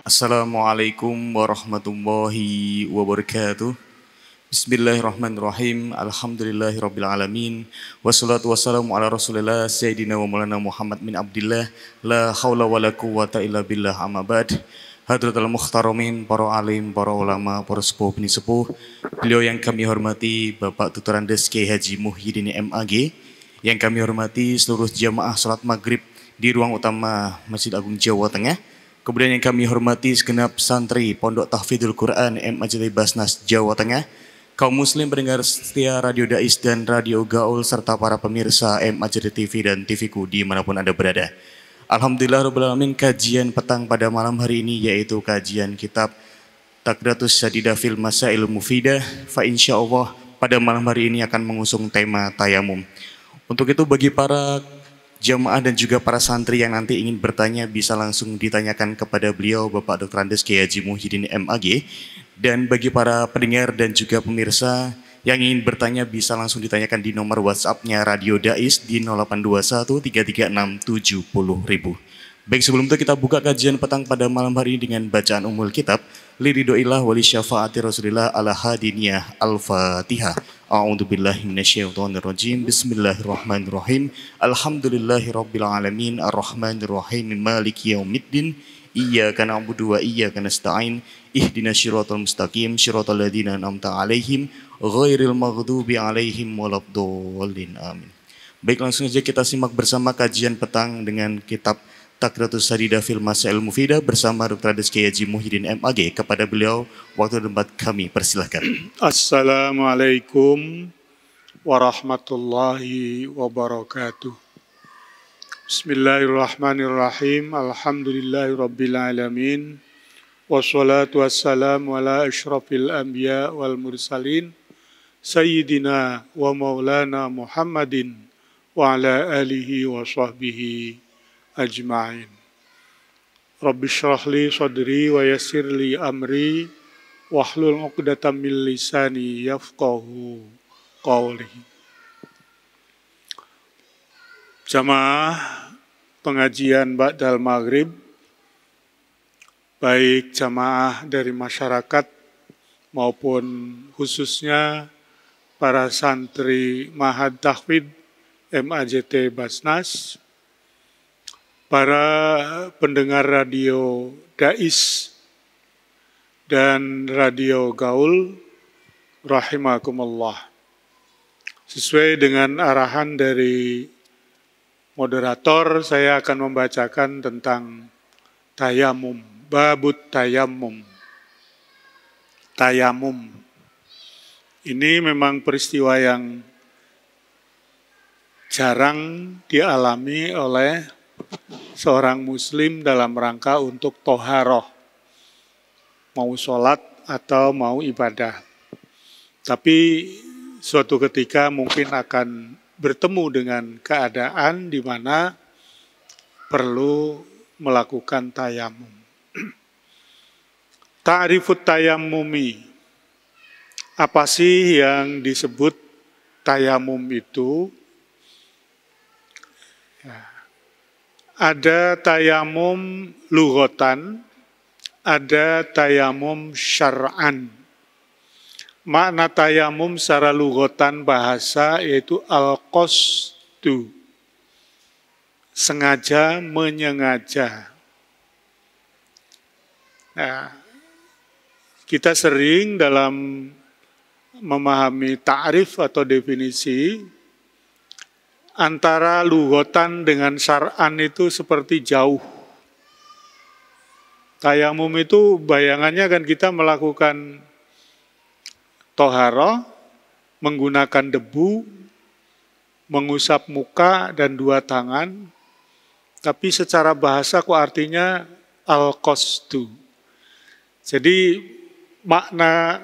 Assalamualaikum warahmatullahi wabarakatuh. Bismillahirrahmanirrahim. Alhamdulillahirrabbilalamin. Wassalatu wassalamu ala rasulillah Sayyidina wa maulana Muhammad bin Abdillah. La hawla wa la quwwata illa billah amma ba'd. Hadratul Mukhtaramin, para alim, para ulama, para sepuh, bini sepuh. Beliau yang kami hormati Bapak Tutor Andes Kiai Haji Muhyiddin MAG. Yang kami hormati seluruh jamaah salat maghrib di ruang utama Masjid Agung Jawa Tengah. Kemudian yang kami hormati segenap santri Pondok Tahfidzul Quran MAJ Basnas Jawa Tengah, kaum muslim pendengar setia Radio Dais dan Radio Gaul serta para pemirsa MAJ TV dan TVku dimanapun Anda berada. Alhamdulillah Rabbil Alamin, kajian petang pada malam hari ini yaitu kajian kitab Takratus Sadidah fil Masail Mufidah. Fa insyaallah pada malam hari ini akan mengusung tema tayamum. Untuk itu bagi para jamaah dan juga para santri yang nanti ingin bertanya bisa langsung ditanyakan kepada beliau Bapak Dr. Andes Kiai Haji Muhyiddin MAG. Dan bagi para pendengar dan juga pemirsa yang ingin bertanya bisa langsung ditanyakan di nomor WhatsApp-nya Radio Dais di 0821 336 70.000. Baik, sebelum itu kita buka kajian petang pada malam hari ini dengan bacaan umul kitab Liridhoillah wali syafaati Rasulillah ala hadiniyah al-Fatihah. A'udzubillahi minasyaitonirrajim. Bismillahirrahmanirrahim. Alhamdulillahirabbil alamin arrahmanirrahim maliki yaumiddin. Iyyaka na'budu wa iyyaka nasta'in. Ihdinas siratal mustaqim siratal ladzina an'amta 'alaihim ghairil maghdubi 'alaihim waladdallin. Amin. Baik, langsung saja kita simak bersama kajian petang dengan kitab Takratus Sadidah fil Masail Mufidah bersama Dr. Andes Kiai Haji Muhyiddin MAG. Kepada beliau waktu dan tempat kami persilahkan. Assalamualaikum warahmatullahi wabarakatuh. Bismillahirrahmanirrahim. Alhamdulillahirabbil alamin. Wassalatu wassalamu ala asyrafil anbiya wal mursalin sayyidina wa maulana Muhammadin wa ala alihi wa sahbihi ajma'in. Rabbi syrah li sadri wa yassir li amri wahlul 'uqdatam min lisani yafqahu qawli. Jamaah pengajian ba'dal maghrib, baik jamaah dari masyarakat maupun khususnya para santri Mahad Tahfidz MAJT Basnas, para pendengar Radio Dais dan Radio Gaul, rahimakumullah. Sesuai dengan arahan dari moderator, saya akan membacakan tentang tayamum, babut tayamum. Tayamum. Ini memang peristiwa yang jarang dialami oleh seorang muslim dalam rangka untuk toharoh, mau sholat atau mau ibadah. Tapi suatu ketika mungkin akan bertemu dengan keadaan di mana perlu melakukan tayamum. Ta'rifut tayammumi. Apa sih yang disebut tayamum itu? Ada tayamum lughatan, ada tayamum syar'an. Makna tayamum secara lughatan bahasa yaitu al-qasdu, sengaja, menyengaja. Nah, kita sering dalam memahami ta'rif atau definisi antara lughatan dengan syar'an itu seperti jauh. Tayamum itu bayangannya kan kita melakukan toharoh, menggunakan debu, mengusap muka dan dua tangan. Tapi secara bahasa kok artinya al-qasdu. Jadi makna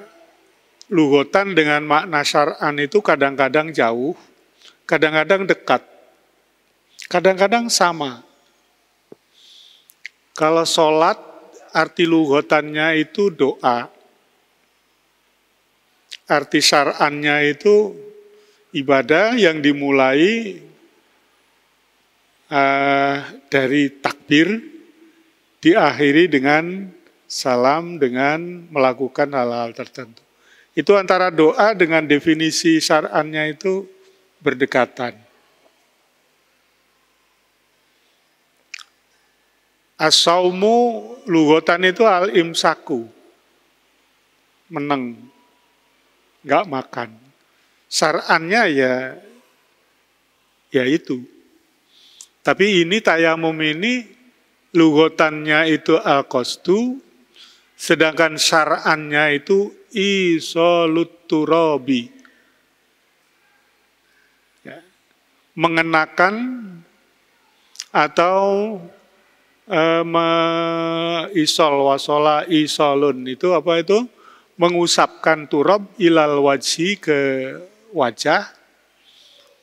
lughatan dengan makna syar'an itu kadang-kadang jauh, kadang-kadang dekat, kadang-kadang sama. Kalau sholat, arti lughatannya itu doa. Arti syar'annya itu ibadah yang dimulai dari takbir, diakhiri dengan salam dengan melakukan hal-hal tertentu. Itu antara doa dengan definisi syar'annya itu berdekatan. As-saumu lugotan itu al-imsaku, meneng, nggak makan. Syar'annya ya itu. Tapi ini tayamum ini lugotannya itu al-qasdu, sedangkan syar'annya itu isolut turabi. Ya. Mengenakan atau wasola isolun itu apa itu? Mengusapkan turab ilal wajhi ke wajah,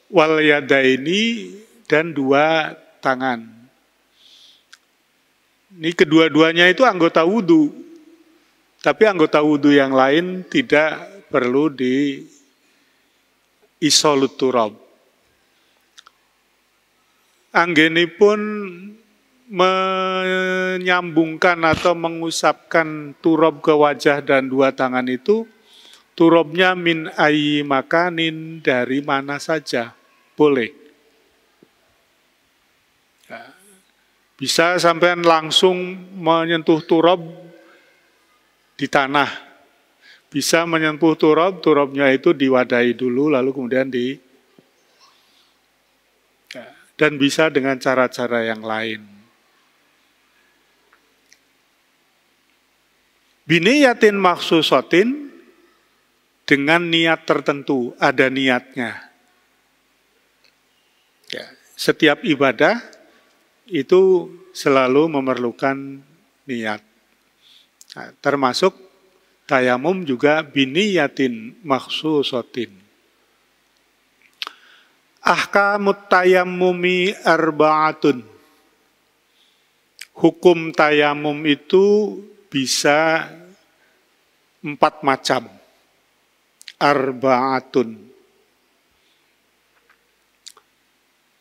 wal yadaini dan dua tangan. Ini kedua-duanya itu anggota wudhu, tapi anggota wudhu yang lain tidak perlu di isolut turab. Anggenipun menyambungkan atau mengusapkan turab ke wajah dan dua tangan itu, turabnya min ayyi makanin, dari mana saja boleh. Bisa sampean langsung menyentuh turab di tanah. Bisa menyentuh turab, turabnya itu diwadahi dulu lalu kemudian dan bisa dengan cara-cara yang lain. Biniyatin maksusotin, dengan niat tertentu, ada niatnya. Ya, setiap ibadah itu selalu memerlukan niat. Nah, termasuk tayamum juga biniyatin maksusotin. Ahkamut tayammumi arba'atun. Hukum tayamum itu bisa 4 macam. Arba'atun.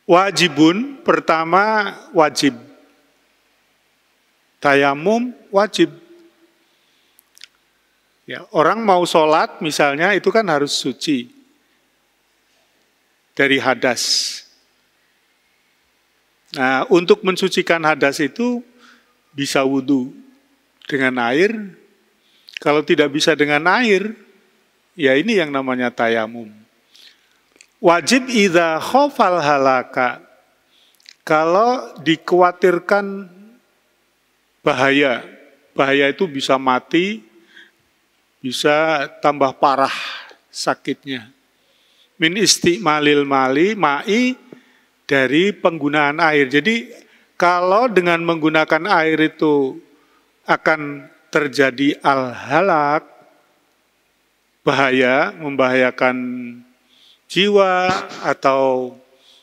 Wajibun, pertama wajib. Tayamum wajib. Ya, orang mau sholat misalnya itu kan harus suci dari hadas. Nah, untuk mensucikan hadas itu bisa wudhu dengan air. Kalau tidak bisa dengan air, ya ini yang namanya tayamum. Wajib idza khofal halaka, kalau dikhawatirkan bahaya. Bahaya itu bisa mati, bisa tambah parah sakitnya. Min isti'malil ma'i, dari penggunaan air. Jadi kalau dengan menggunakan air itu akan terjadi al-halak, bahaya, membahayakan jiwa atau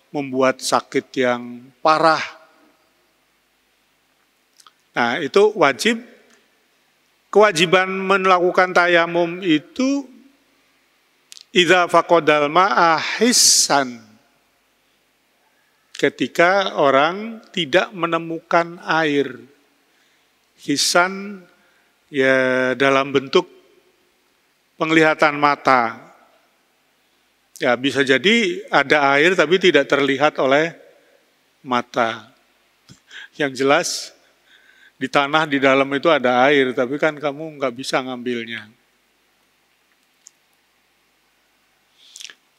membuat sakit yang parah. Nah, itu wajib. Kewajiban melakukan tayamum itu idza faqadal ma'a hissan, ketika orang tidak menemukan air. Hissan ya dalam bentuk penglihatan mata. Ya bisa jadi ada air tapi tidak terlihat oleh mata. Yang jelas di tanah di dalam itu ada air, tapi kan kamu nggak bisa ngambilnya.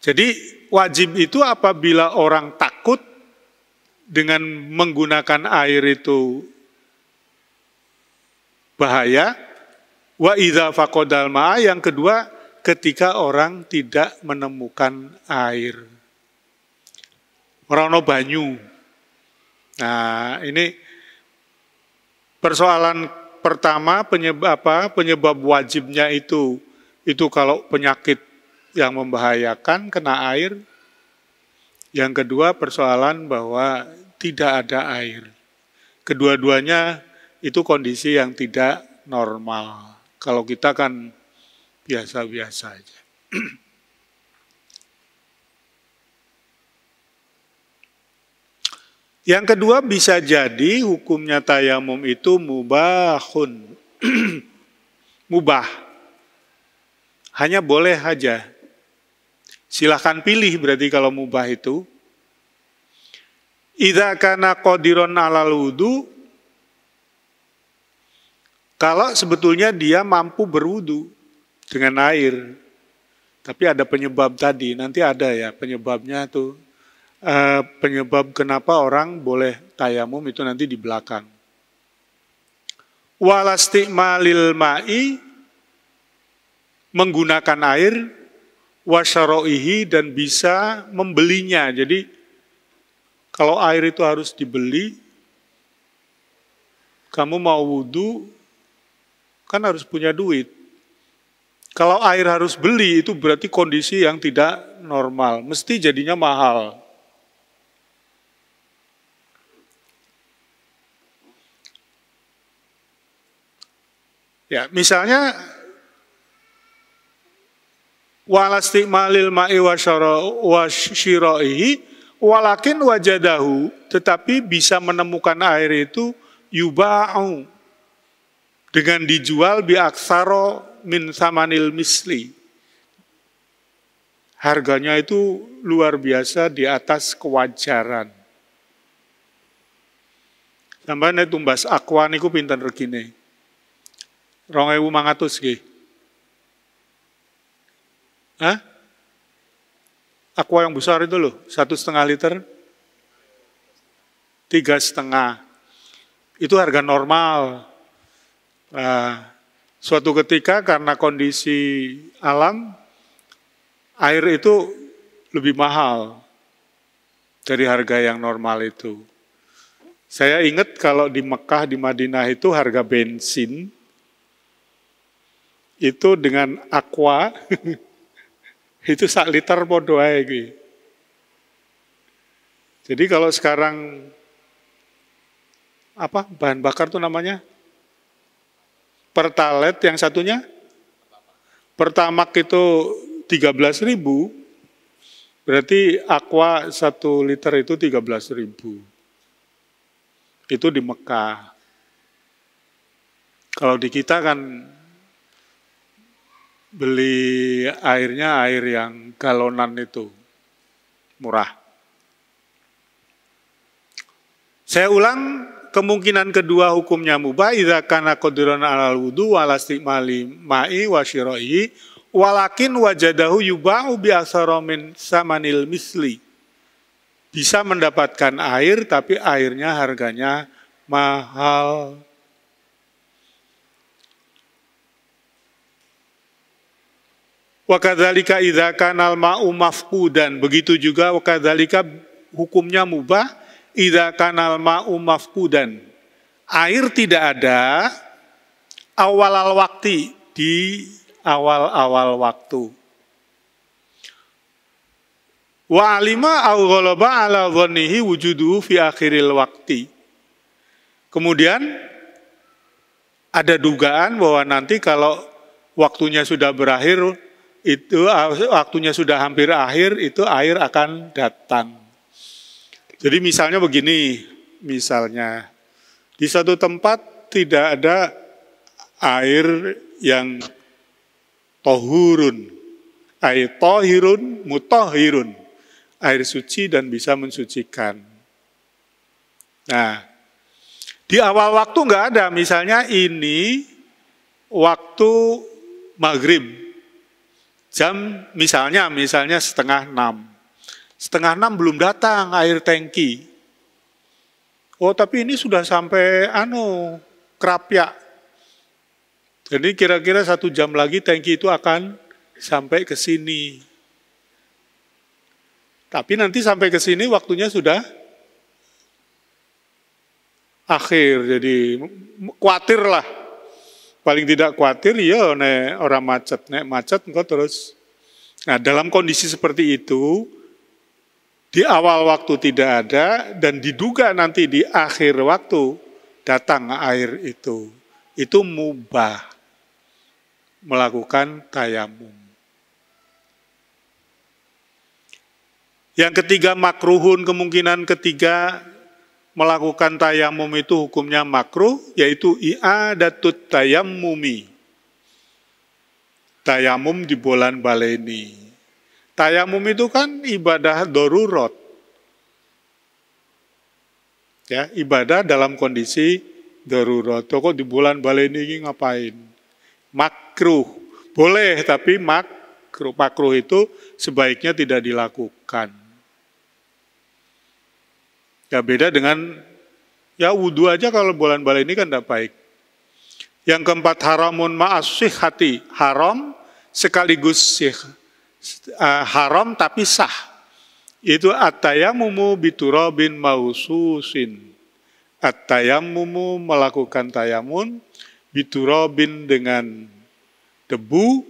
Jadi wajib itu apabila orang takut dengan menggunakan air itu bahaya. Wa idza faqadal ma'a, yang kedua ketika orang tidak menemukan air. Ora ono banyu. Nah, ini persoalan pertama, penyebab wajibnya itu kalau penyakit yang membahayakan kena air. Yang kedua persoalan bahwa tidak ada air. Kedua-duanya itu kondisi yang tidak normal. Kalau kita kan biasa-biasa aja. Yang kedua bisa jadi hukumnya tayamum itu mubahun. mubah. Hanya boleh aja. Silahkan pilih berarti kalau mubah itu. Idza kana qadiron 'alal wudu, kalau sebetulnya dia mampu berwudu dengan air. Tapi ada penyebab tadi, nanti ada ya penyebabnya tuh. Penyebab kenapa orang boleh tayamum itu nanti di belakang. Walasti'malil ma'i, menggunakan air, wasyaro'ihi, dan bisa membelinya. Jadi kalau air itu harus dibeli, kamu mau wudhu, kan harus punya duit. Kalau air harus beli, itu berarti kondisi yang tidak normal. Mesti jadinya mahal. Ya, misalnya walasti'malil ma'i wasyira'ihi walakin wajadahu, tetapi bisa menemukan air itu yuba'u, dengan dijual bi aksaro min samanil misli. Harganya itu luar biasa di atas kewajaran. Sampai nek tumbas aqua niku pinten regine? 2.500 nggih. Hah? Aqua yang besar itu loh, 1,5 liter, 3,5. Itu harga normal. Nah, suatu ketika karena kondisi alam, air itu lebih mahal dari harga yang normal itu. Saya ingat kalau di Mekah, di Madinah itu harga bensin, itu dengan aqua, itu 1 liter podo ae. Jadi kalau sekarang apa bahan bakar tuh namanya? Pertalite, yang satunya Pertamax itu 13.000, berarti aqua 1 liter itu 13.000. Itu di Mekah. Kalau di kita kan beli airnya air yang galonan itu, murah. Saya ulang, kemungkinan kedua hukumnya mubah, idza kana qadiran 'alal wudu walasti'mali ma'i wasyira'i walakin wajadahu yuba'u bi aksara min samanil misli. Bisa mendapatkan air tapi airnya harganya mahal. Wa kadzalika idza kanal ma'u mafqudan, begitu juga wa kadzalika hukumnya mubah idza kanal ma'u mafqudan. Air tidak ada awal waktu, di awal-awal waktu. Wa alima aw ghalaba ala dhannihi wujuduhu fi akhiril waqti. Kemudian ada dugaan bahwa nanti kalau waktunya sudah berakhir, itu waktunya sudah hampir akhir, itu air akan datang. Jadi misalnya begini, misalnya di satu tempat tidak ada air yang tohurun, air tohirun, mutohirun, air suci dan bisa mensucikan. Nah, di awal waktu nggak ada, misalnya ini waktu maghrib. Jam misalnya 5:30. 5:30 belum datang air tangki. Oh, tapi ini sudah sampai Krapyak. Jadi kira-kira 1 jam lagi tangki itu akan sampai ke sini. Tapi nanti sampai ke sini waktunya sudah akhir. Jadi khawatir lah. Paling tidak khawatir, ya nek orang macet, nek macet engkau terus. Nah, dalam kondisi seperti itu, di awal waktu tidak ada, dan diduga nanti di akhir waktu datang air itu mubah melakukan tayamum. Yang ketiga makruhun, kemungkinan ketiga melakukan tayamum itu hukumnya makruh, yaitu i'adatut tayammumi. tayamum di bulan baleni. Tayamum itu kan ibadah darurat. Ya, ibadah dalam kondisi darurat. Kok di bulan baleni ini ngapain? Makruh. Boleh, tapi makruh. Makruh itu sebaiknya tidak dilakukan. Ya beda dengan, ya wudhu aja kalau bulan baleni kan tidak baik. Yang keempat, haramun ma'as-sihhati. Haram sekaligus haram tapi sah. Itu at-tayammumu biturabin maususin. At-tayammumu melakukan tayamun biturabin dengan debu,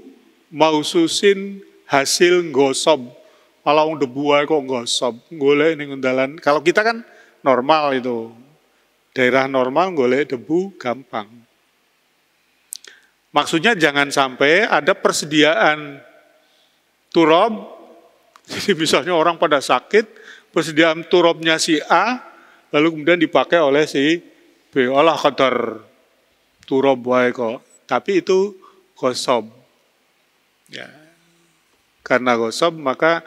maususin hasil gosok. Kalau debu aja kok gosok, golek ning undalan. Kalau kita kan normal itu. Daerah normal golek debu gampang. Maksudnya jangan sampai ada persediaan turab, jadi misalnya orang pada sakit, persediaan turabnya si A, lalu kemudian dipakai oleh si B. Olah kadar turab wae kok, tapi itu gosok. Ya. Karena gosok maka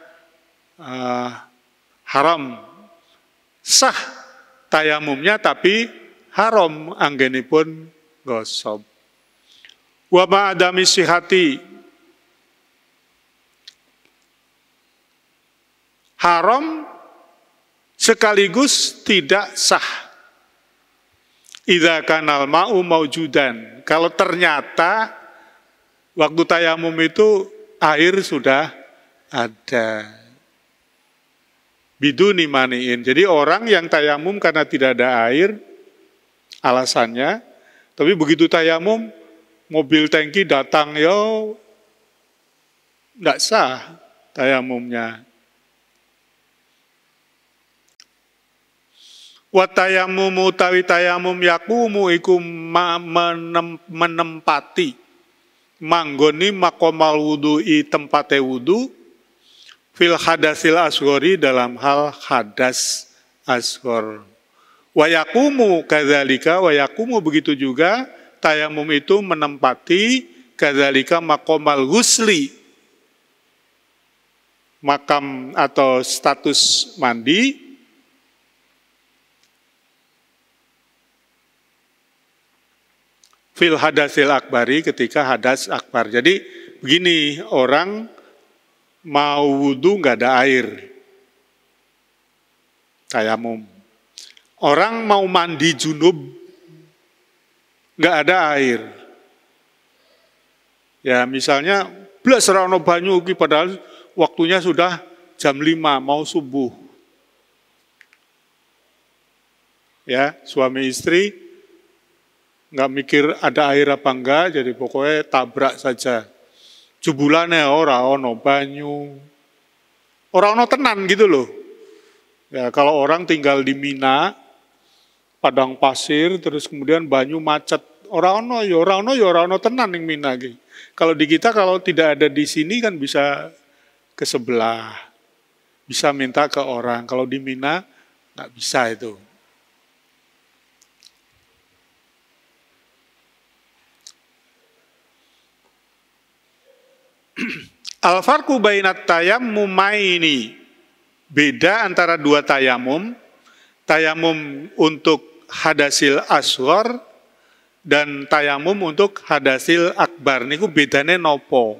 haram. Sah tayamumnya tapi haram anggenipun gosok. Wa ma'adami sihati. Haram sekaligus tidak sah. Idza kanal ma'u maujudan. Kalau ternyata waktu tayamum itu air sudah ada. Biduni maniin. Jadi orang yang tayamum karena tidak ada air, alasannya, tapi begitu tayamum, mobil tangki datang, nggak sah tayamumnya. Wa tayammumu tawi tayamum yakumu iku menempati manggoni makomal wudu'i tempate wudu fil hadasil asghori dalam hal hadas asghor. Wa yakumu kadzalika wa yakumu begitu juga tayamum itu menempati kadzalika makomal ghusli, makam atau status mandi, fil hadasil akbari ketika hadas akbar. Jadi begini, orang mau wudhu nggak ada air, tayamum. Orang mau mandi junub, nggak ada air. Ya misalnya, blas ora ono banyu iki padahal waktunya sudah jam 5 mau subuh. Ya, suami istri nggak mikir ada air apa enggak, jadi pokoknya tabrak saja. Jebulane ora ono banyu. Ora ono tenan gitu loh. Ya, kalau orang tinggal di Mina, padang pasir, terus kemudian banyu macet. Orang ono tenan yang Mina. Kalau di kita, kalau tidak ada di sini kan bisa ke sebelah. Bisa minta ke orang. Kalau di Mina, nggak bisa itu. Al-farqu bainat tayammumaini. Beda antara dua tayamum. Tayamum untuk hadasil asghar dan tayamum untuk hadasil akbar. Niku bedane nopo?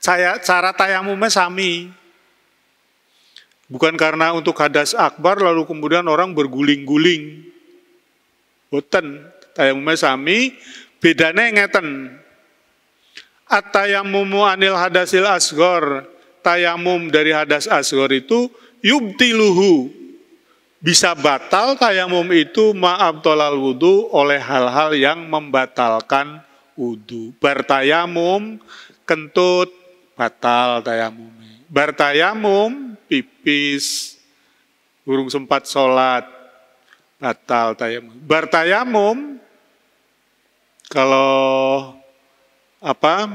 Cara tayamumnya sami. Bukan karena untuk hadas akbar lalu kemudian orang berguling-guling. Boten, tayamumnya sami, bedane ngeten. At-tayammumu anil hadasil asghar. Tayamum dari hadas asghar itu yubtiluhu. Bisa batal tayamum itu ma'abtolal wudu oleh hal-hal yang membatalkan wudu. Bertayamum, kentut, batal tayamum. Bertayamum, pipis, burung sempat sholat, batal tayamum. Bertayamum, kalau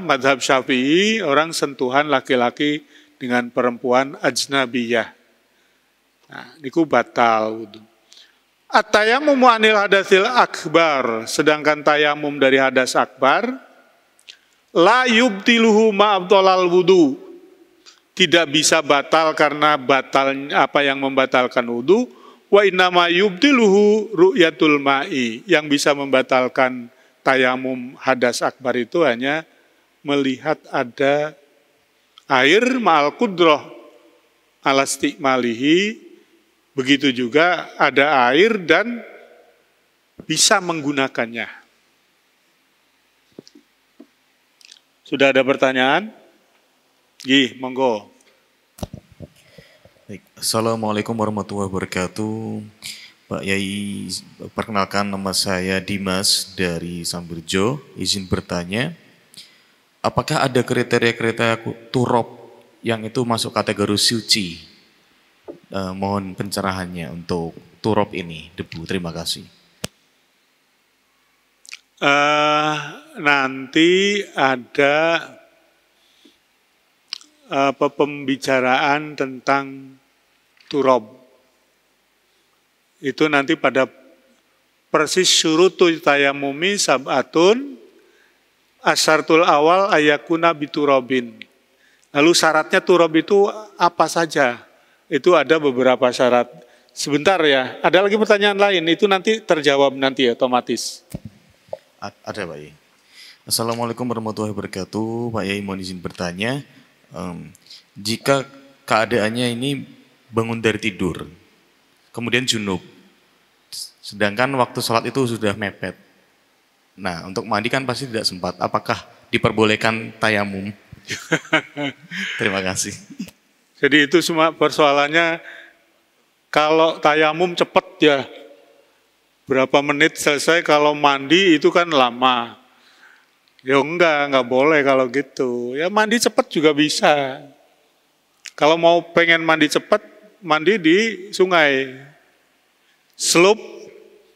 madhab Syafi'i, orang sentuhan laki-laki dengan perempuan ajnabiyah. Nah, niku batal wudu. At-tayammumu anil hadasil akbar, sedangkan tayamum dari hadas akbar, La yubtiluhu ma'abdolal wudu. Tidak bisa batal karena batal apa yang membatalkan wudu. Wa innama yubtiluhu ru'yatul ma'i. Yang bisa membatalkan tayamum hadas akbar itu hanya melihat ada air ma'al kudroh ala istiqmalihi. Begitu juga ada air dan bisa menggunakannya. Sudah ada pertanyaan? Monggo. Baik. Assalamualaikum warahmatullahi wabarakatuh. Pak Yai, perkenalkan nama saya Dimas dari Samberjo. Izin bertanya, apakah ada kriteria-kriteria turop yang itu masuk kategori suci? Mohon pencerahannya untuk turop ini, debu. Terima kasih. Nanti ada pembicaraan tentang turop. Itu nanti pada persis syurutul tayamumi sab'atun asyartul awal ayakuna biturobin. Lalu syaratnya turop itu apa saja? Itu ada beberapa syarat. Sebentar ya, ada lagi pertanyaan lain, itu nanti terjawab nanti otomatis. Ada Pak Yai. Assalamualaikum warahmatullahi wabarakatuh. Pak Yai mohon izin bertanya, jika keadaannya ini bangun dari tidur, kemudian junub, sedangkan waktu sholat itu sudah mepet. Nah, untuk mandi kan pasti tidak sempat. Apakah diperbolehkan tayamum? Terima kasih. Jadi itu semua persoalannya, kalau tayamum cepat ya, berapa menit selesai, kalau mandi itu kan lama. Ya enggak boleh kalau gitu. Ya mandi cepat juga bisa. Kalau mau pengen mandi cepat, mandi di sungai. Slope,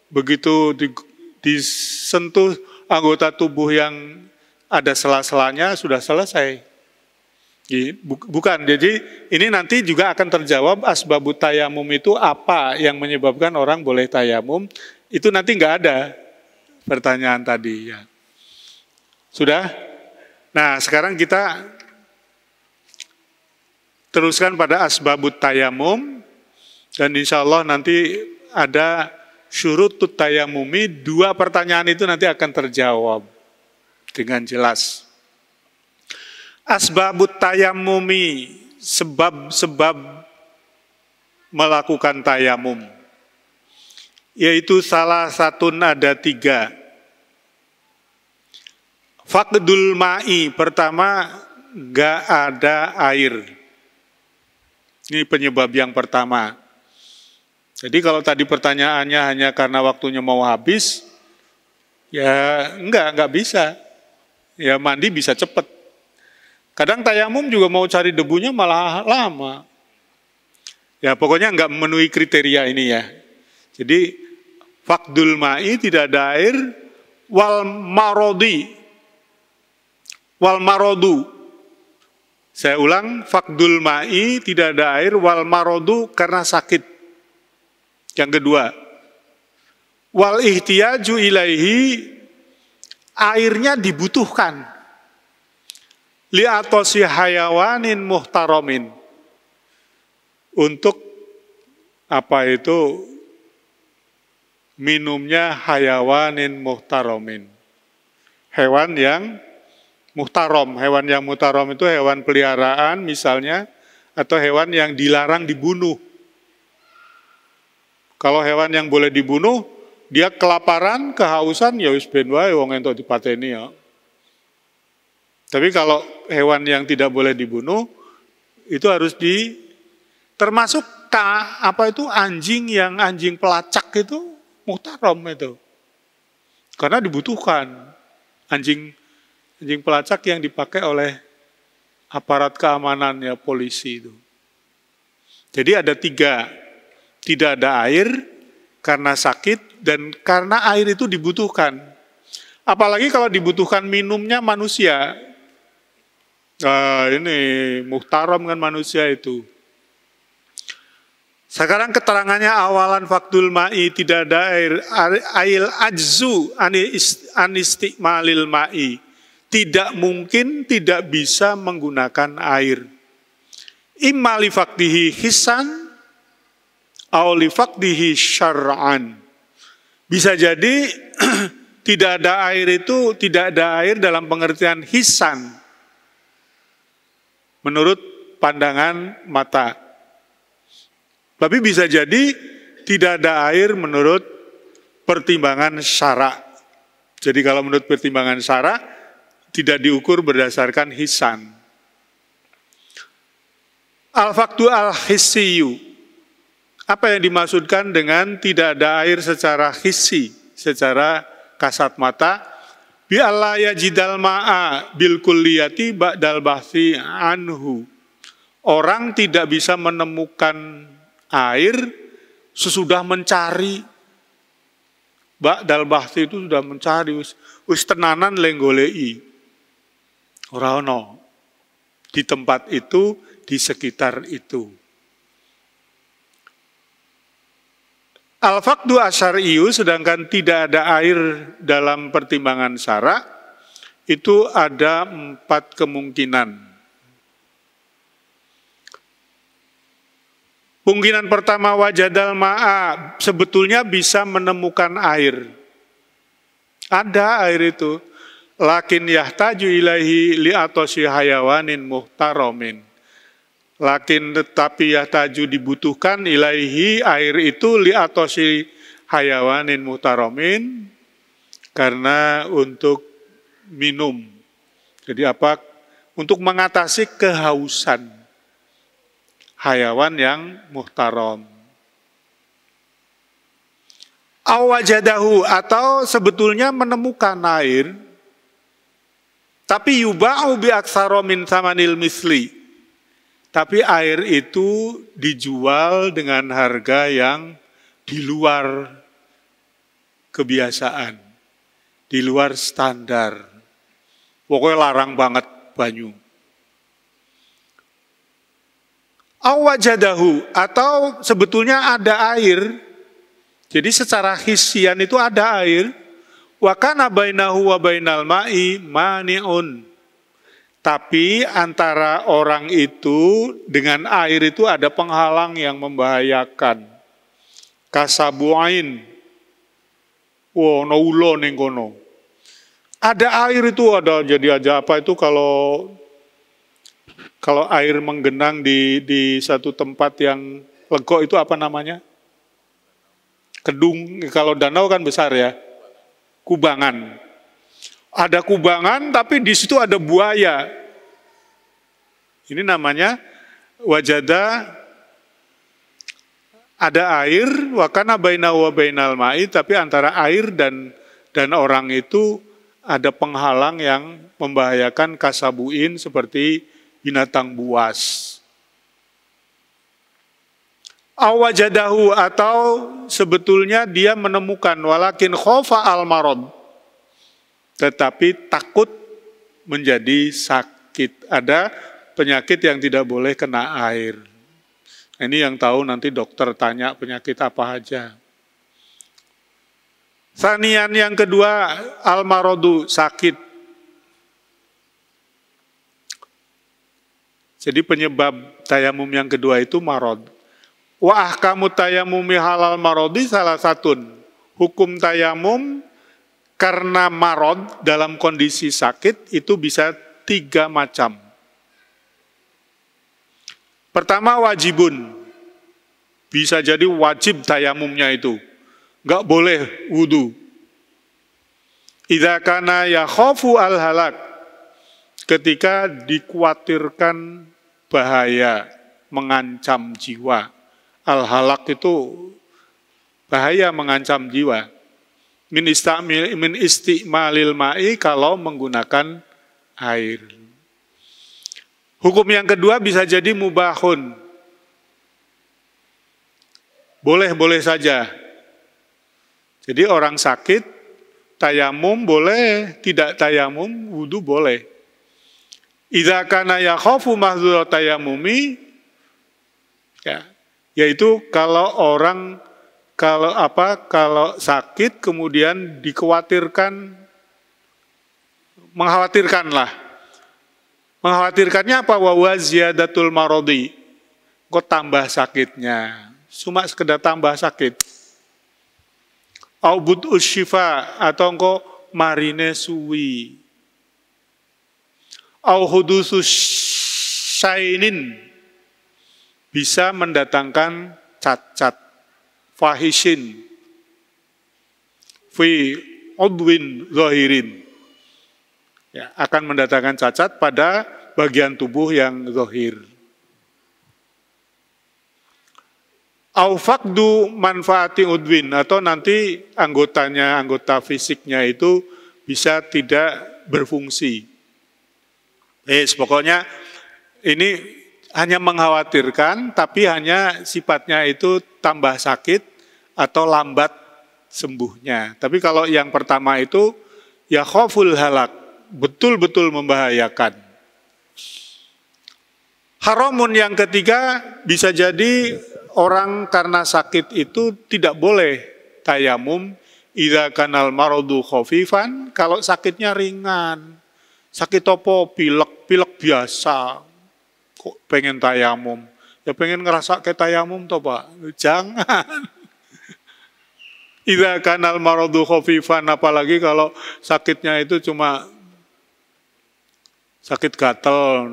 begitu disentuh anggota tubuh yang ada sela-selanya, sudah selesai. Bukan, jadi ini nanti juga akan terjawab asbabut tayamum itu apa yang menyebabkan orang boleh tayamum. Itu nanti nggak ada pertanyaan tadi ya. Sudah? Nah sekarang kita teruskan pada asbabut tayamum. Dan insya Allah nanti ada syurutut tayamumi. 2 pertanyaan itu nanti akan terjawab dengan jelas. Asbabut tayamumi, sebab-sebab melakukan tayamum. Yaitu salah satu ada 3. Faqdul ma'i, pertama gak ada air. Ini penyebab yang pertama. Jadi kalau tadi pertanyaannya hanya karena waktunya mau habis, ya enggak bisa. Ya mandi bisa cepat. Kadang tayamum juga mau cari debunya malah lama. Ya pokoknya enggak memenuhi kriteria ini ya. Jadi faqdul ma'i, tidak ada air, wal marodu. Saya ulang, faqdul ma'i, tidak ada air, wal marodu, karena sakit. Yang kedua, wal ihtiyaju ilaihi, airnya dibutuhkan. Li'atosi hayawanin muhtaromin. Untuk apa itu? Minumnya hayawanin muhtaromin. Hewan yang muhtarom. Hewan yang muhtarom itu hewan peliharaan misalnya, atau hewan yang dilarang dibunuh. Kalau hewan yang boleh dibunuh, dia kelaparan, kehausan, ya wis ben wae wong entuk dipateni ya. Tapi kalau hewan yang tidak boleh dibunuh, itu harus termasuk apa itu anjing pelacak itu muhtarom itu. Karena dibutuhkan anjing pelacak yang dipakai oleh aparat keamanan ya, polisi itu. Jadi ada 3, tidak ada air karena sakit dan karena air itu dibutuhkan. Apalagi kalau dibutuhkan minumnya manusia. Ini muhtaram kan manusia itu. Sekarang keterangannya awalan faktul ma'i, tidak ada air, ail ajzu anistikmalil ma'i, tidak mungkin tidak bisa menggunakan air. Imma li faqdihi hissan aw li faqdihi syar'an. Bisa jadi tidak ada air dalam pengertian hissan menurut pandangan mata. Tapi bisa jadi tidak ada air menurut pertimbangan syara. Jadi kalau menurut pertimbangan syara tidak diukur berdasarkan hissan. Al-faqdu al-hissiyu. Apa yang dimaksudkan dengan tidak ada air secara hissi, secara kasat mata? Bi alla yajidal ma'a bil kulliyati ba'dal bahsi anhu. Orang tidak bisa menemukan air sesudah mencari. Ba'dal bahsi itu sudah mencari, wis tenanan lenggolei. Ora ono di tempat itu, di sekitar itu. Al-faqdu asyariyu, sedangkan tidak ada air dalam pertimbangan syara, itu ada 4 kemungkinan. Kemungkinan pertama, wajadal ma'a, sebetulnya bisa menemukan air. Ada air itu. Lakin yahtaju ilaihi li'atosi hayawanin muhtaromin. Lakin tetapi yahtaju dibutuhkan ilaihi air itu li'atosi hayawanin muhtaromin. Karena untuk minum. Jadi apa? Untuk mengatasi kehausan hayawan yang muhtarom. Awajadahu, atau sebetulnya menemukan air, tapi yuba'u bi aktsara min tsamanil misli. Tapi air itu dijual dengan harga yang di luar kebiasaan, di luar standar. Pokoknya larang banget banyu. Awajadahu, atau sebetulnya ada air. Jadi secara hisian itu ada air. Wa kana bainahu wa bainal ma'i mani'un. Tapi antara orang itu dengan air itu ada penghalang yang membahayakan. Kasabu'ain. No ulo ning kono. Ada air itu, ada jadi aja apa itu kalau air menggenang di satu tempat yang legok itu apa namanya? Kedung, kalau danau kan besar ya. Kubangan. Ada kubangan tapi di situ ada buaya. Ini namanya wajada, ada air, wa kana bainahu wa bainal ma'i, tapi antara air dan orang itu ada penghalang yang membahayakan kasabuin seperti binatang buas. Awajadahu, atau sebetulnya dia menemukan walakin khofa al-marad, tetapi takut menjadi sakit. Ada penyakit yang tidak boleh kena air. Ini yang tahu nanti dokter tanya penyakit apa aja. Sanian yang kedua, al-maradu, sakit. Jadi penyebab tayamum yang kedua itu marad. Wa ahkamu tayamumi halal marodi salah satun. Hukum tayamum karena marad dalam kondisi sakit itu bisa 3 macam. Pertama wajibun. Bisa jadi wajib tayamumnya itu. Enggak boleh wudu. Idza kana yakhafu al-halak. Ketika dikhawatirkan bahaya, mengancam jiwa. Al-halak itu bahaya, mengancam jiwa. Min isti'malil ma'i, kalau menggunakan air. Hukum yang kedua bisa jadi mubahun. Boleh-boleh saja. Jadi orang sakit, tayamum boleh, tidak tayamum, wudu boleh. Idza kana yakhafu mahdzura tayamumi, ya, yaitu kalau orang kalau sakit kemudian dikhawatirkan mengkhawatirkanlah. Mengkhawatirkannya apa? Wa ziyadatul marodi. Kok tambah sakitnya. Cuma sekedar tambah sakit. Au bud'us syifa, atau engkau marine suwi. Au hudusus syainin, bisa mendatangkan cacat. Fahishin. Fi udwin zahirin. Ya, akan mendatangkan cacat pada bagian tubuh yang zahir. Au faqdu manfaati udwin, atau nanti anggota fisiknya itu bisa tidak berfungsi. Pokoknya ini hanya mengkhawatirkan, tapi hanya sifatnya itu tambah sakit atau lambat sembuhnya. Tapi kalau yang pertama itu ya khoful halak, betul-betul membahayakan. Haramun yang ketiga, bisa jadi orang karena sakit itu tidak boleh tayamum idza kanal maradu khafifan, kalau sakitnya ringan. Sakit apa? Pilek biasa. Kok pengen tayamum? Ya pengen ngerasa kayak tayamum toh, Pak. Jangan. Idza kanal maradu khafifan, apalagi kalau sakitnya itu cuma sakit gatel.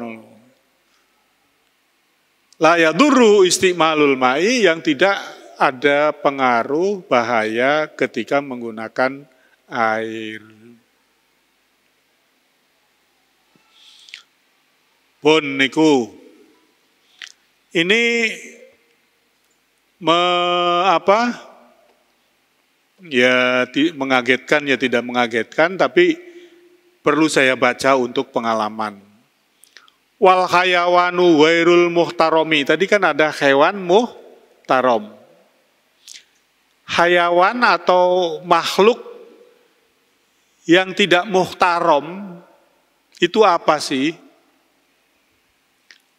La yadurru istimalul ma'i, yang tidak ada pengaruh bahaya ketika menggunakan air. Pun niku. Ini ya mengagetkan ya tidak mengagetkan, tapi perlu saya baca untuk pengalaman. Wal hayawanu wairul muhtaromi. Tadi kan ada hewan muhtarom. Hayawan atau makhluk yang tidak muhtarom itu apa sih?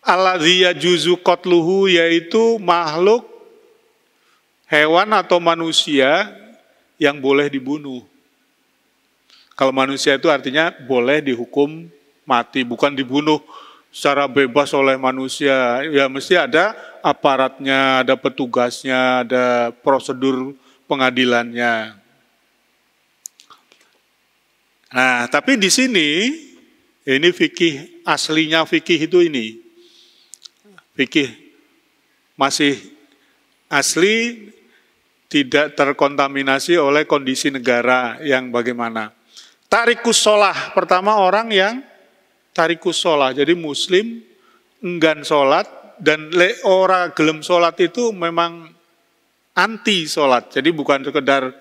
Alladzi yajuzu qatluhu, yaitu makhluk hewan atau manusia yang boleh dibunuh. Kalau manusia itu artinya boleh dihukum mati, bukan dibunuh secara bebas oleh manusia. Ya mesti ada aparatnya, ada petugasnya, ada prosedur pengadilannya. Nah, tapi di sini ini fikih, aslinya fikih itu ini. Fikih masih asli, tidak terkontaminasi oleh kondisi negara yang bagaimana. Tarikus sholah, pertama orang yang tarikus sholah, jadi muslim enggan sholat, dan ora gelem sholat itu memang anti sholat. Jadi bukan sekedar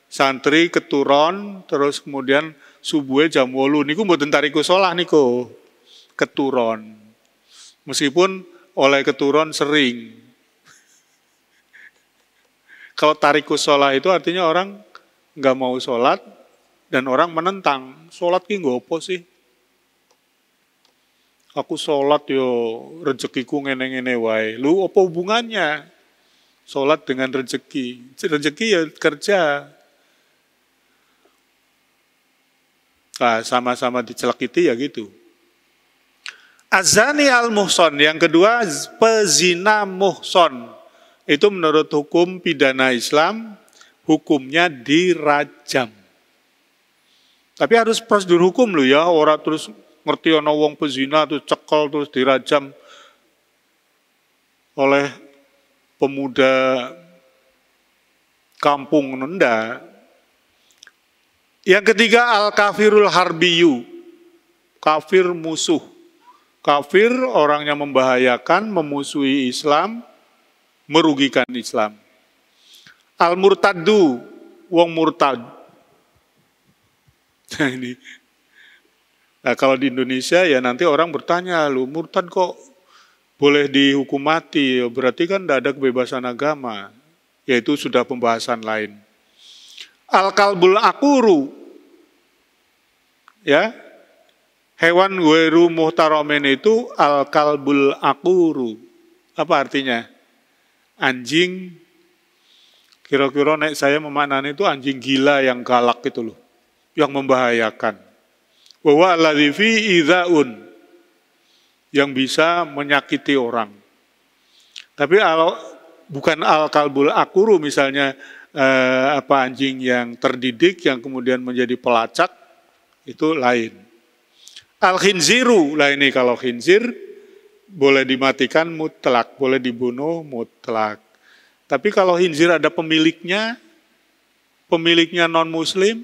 santri keturun terus kemudian subuhnya jam 8 niku mboten tarikus sholah niku, keturun. Meskipun oleh keturun sering. Kalau tarikus sholah itu artinya orang nggak mau sholat dan orang menentang. Sholat ki nggo apa sih? Aku sholat yo rezekiku ngene-ngene wae. Lu apa hubungannya? Sholat dengan rezeki. Rezeki ya kerja. Nah, sama-sama dicelekiti ya gitu. Azani al-muhson, yang kedua pezina muhson. Itu menurut hukum pidana Islam, hukumnya dirajam. Tapi harus prosedur hukum loh ya, orang terus ngerti ana wong pezina terus cekel terus dirajam oleh pemuda kampung, nenda. Yang ketiga al-kafirul harbiyu, kafir musuh. Kafir orang yang membahayakan, memusuhi Islam, merugikan Islam. Al-murtaddu, wong murtad. Nah ini. Nah kalau di Indonesia ya nanti orang bertanya, lu murtad kok boleh dihukum mati? Berarti kan tidak ada kebebasan agama. Yaitu sudah pembahasan lain. Al-kalbul akuru. Ya. Hewan weru muhtaromen itu al-kalbul akuru. Apa artinya? Anjing, kira-kira nek saya memaknani itu anjing gila yang galak gitu loh. Yang membahayakan. Bahwa alladzi fi idzaun, yang bisa menyakiti orang. Tapi bukan al-kalbul akuru misalnya anjing yang terdidik yang kemudian menjadi pelacak, itu lain. Al-khinziru, lah ini kalau khinzir boleh dimatikan mutlak, boleh dibunuh mutlak. Tapi kalau khinzir ada pemiliknya non-muslim,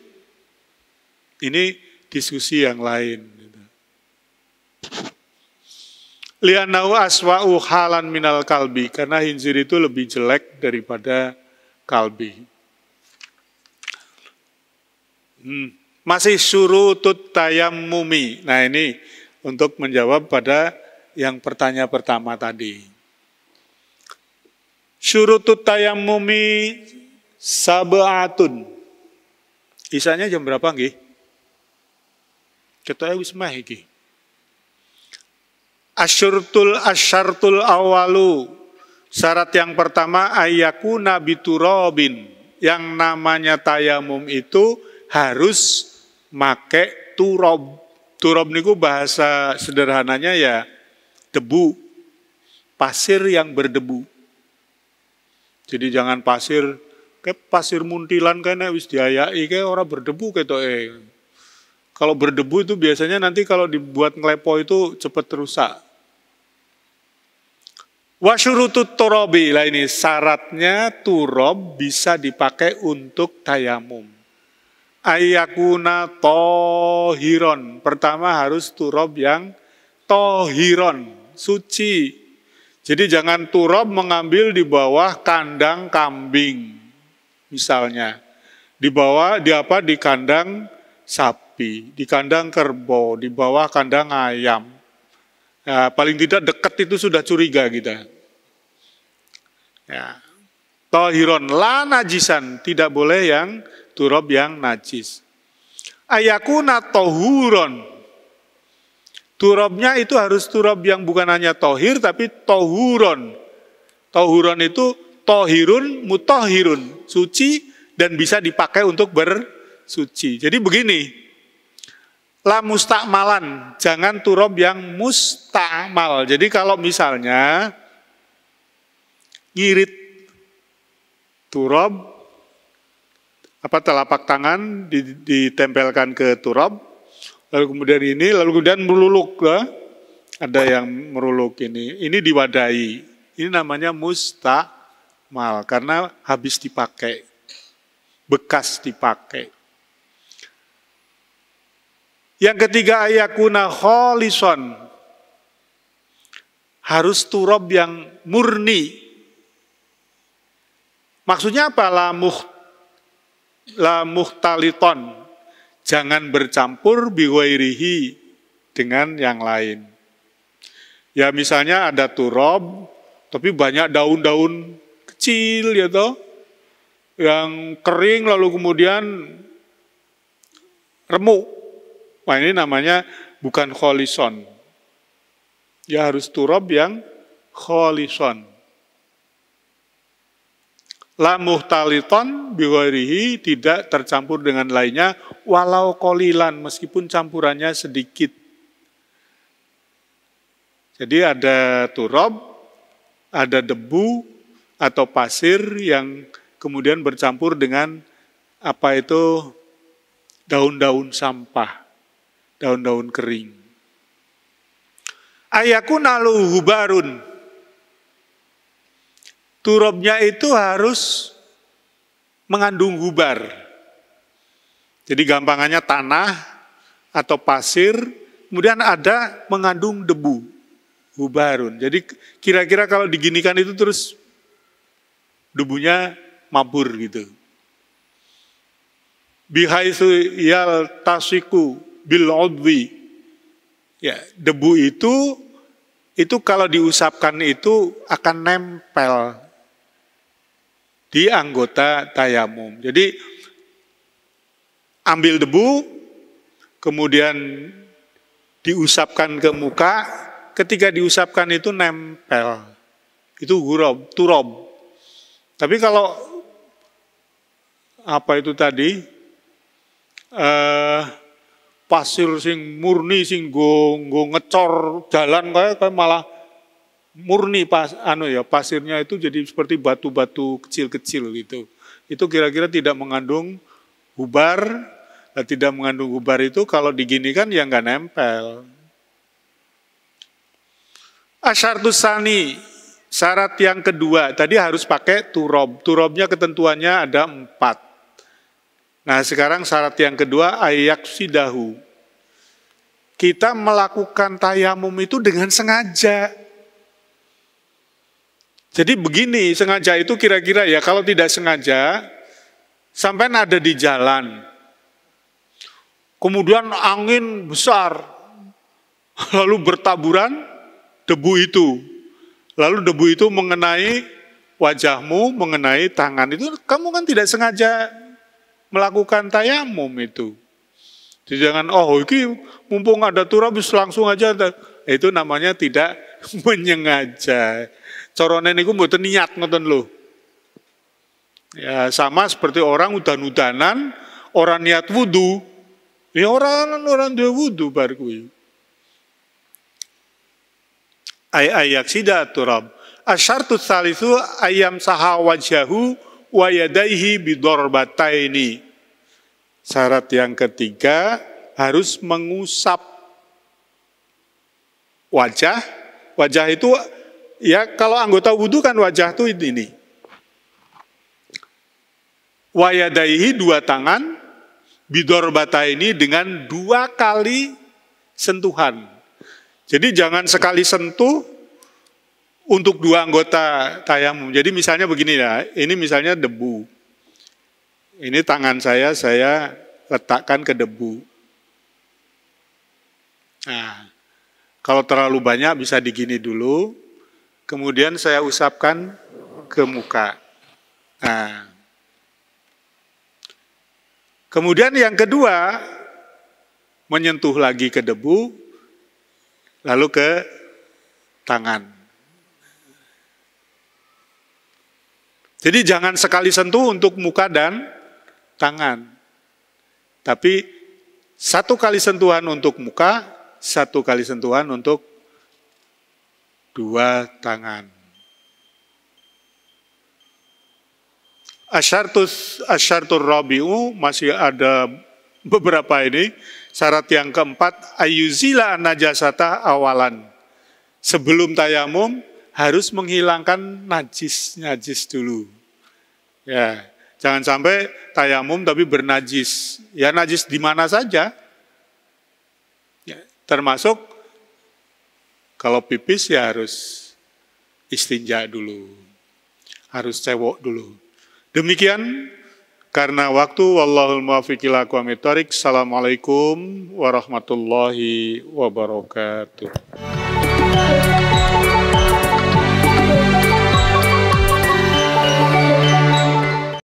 ini diskusi yang lain. Li'annahu aswa'u halan minal kalbi, karena khinzir itu lebih jelek daripada kalbi. Masih syurutut tayammumi. Nah ini untuk menjawab pada yang pertanyaan pertama tadi. Syurutut tayammumi sab'atun. Isanya jam berapa nggih? Ketoknya wis mah iki. Asyartul awalu. Syarat yang pertama ayyakuna biturabin. Yang namanya tayamum itu harus make turab. Turab niku bahasa sederhananya ya debu. Pasir yang berdebu. Jadi jangan pasir muntilan kene wis diayai kayak orang berdebu ketoke. Kalau berdebu itu biasanya nanti kalau dibuat ngelepo itu cepat rusak. Wa syurutut turabi, lah ini syaratnya turab bisa dipakai untuk tayamum. Ayyakuna tohiron. Pertama harus turab yang tohiron, suci. Jadi jangan turab mengambil di bawah kandang kambing. Misalnya, di kandang sapi, di kandang kerbau, di bawah kandang ayam. Ya, paling tidak dekat itu sudah curiga kita. Ya. Tohiron la najisan, tidak boleh yang turab yang najis. Ayakuna tohuron. Turabnya itu harus turab yang bukan hanya tohir, tapi tohuron. Tohuron itu tohirun, mutohirun, suci dan bisa dipakai untuk bersuci. Jadi begini, la mustakmalan, jangan turab yang mustakmal. Jadi kalau misalnya ngirit turab, telapak tangan ditempelkan ke turab, lalu kemudian meruluk, ada yang meruluk ini diwadahi. Ini namanya mustakmal karena habis dipakai, bekas dipakai. Yang ketiga ayakuna kholison, harus turab yang murni. Maksudnya apa? La muhtaliton, jangan bercampur biwairihi dengan yang lain. Ya misalnya ada turab, tapi banyak daun-daun kecil ya toh, yang kering lalu kemudian remuk. Wah ini namanya bukan kholison. Ya harus turab yang kholison. La muhtaliton biwairihi, tidak tercampur dengan lainnya, walau kolilan, meskipun campurannya sedikit. Jadi ada turab, ada debu atau pasir yang kemudian bercampur dengan daun-daun sampah, daun-daun kering. Ayakuna luhubarun. Turabnya itu harus mengandung gubar. Jadi gampangannya tanah atau pasir, kemudian ada mengandung debu, gubarun. Jadi kira-kira kalau diginikan itu terus debunya mabur gitu. Bihaitsu yal tasiku bil udwi. Ya, debu itu kalau diusapkan itu akan nempel di anggota tayamum. Jadi ambil debu, kemudian diusapkan ke muka, ketika diusapkan itu nempel. Itu turab. Tapi kalau pasir sing murni sing nggo ngecor jalan kayak malah murni pasirnya itu jadi seperti batu-batu kecil-kecil gitu. Itu kira-kira tidak mengandung gubar. Tidak mengandung gubar itu kalau diginikan ya nggak nempel. Asyartus tsani, syarat yang kedua, tadi harus pakai turob. Turobnya ketentuannya ada 4. Nah sekarang syarat yang kedua, ayaksidahu. Kita melakukan tayamum itu dengan sengaja. Jadi begini, sengaja itu kira-kira ya kalau tidak sengaja, sampai ada di jalan, kemudian angin besar, lalu bertaburan debu itu. Lalu debu itu mengenai wajahmu, mengenai tangan. Itu kamu kan tidak sengaja melakukan tayamum itu. Jadi jangan, ini mumpung ada turab langsung aja. Itu namanya tidak menyengaja. Corone niku mboten niat ngoten lho. Ya sama seperti orang udan-udanan, orang niat wudu. Ya orang duwe wudu bar kuwi. Ayaksida turab. Asyartu tsalitsu ayam saha wajhahu wa yadaihi bidorbataini. Syarat yang ketiga harus mengusap wajah. Wajah itu ya kalau anggota wudhu kan wajah itu ini. Wa yadaihi 2 tangan, bidorbataini dengan 2 kali sentuhan. Jadi jangan sekali sentuh untuk 2 anggota tayamum. Jadi misalnya begini ya, ini misalnya debu. Ini tangan saya letakkan ke debu. Nah, kalau terlalu banyak bisa digini dulu, kemudian saya usapkan ke muka. Nah, kemudian yang kedua, menyentuh lagi ke debu, lalu ke tangan. Jadi jangan sekali sentuh untuk muka dan tangan. Tapi 1 kali sentuhan untuk muka, 1 kali sentuhan untuk 2 tangan. Asyartur rabi'u, masih ada beberapa ini. Syarat yang keempat, ayuzila najasata awalan. Sebelum tayamum harus menghilangkan najis dulu. Ya, jangan sampai tayamum tapi bernajis. Ya najis di mana saja. Ya, termasuk kalau pipis ya harus istinja dulu. Harus cewok dulu. Demikian karena waktu, wallahul muwaffiq ila aqwamit thoriq. Assalamualaikum warahmatullahi wabarakatuh.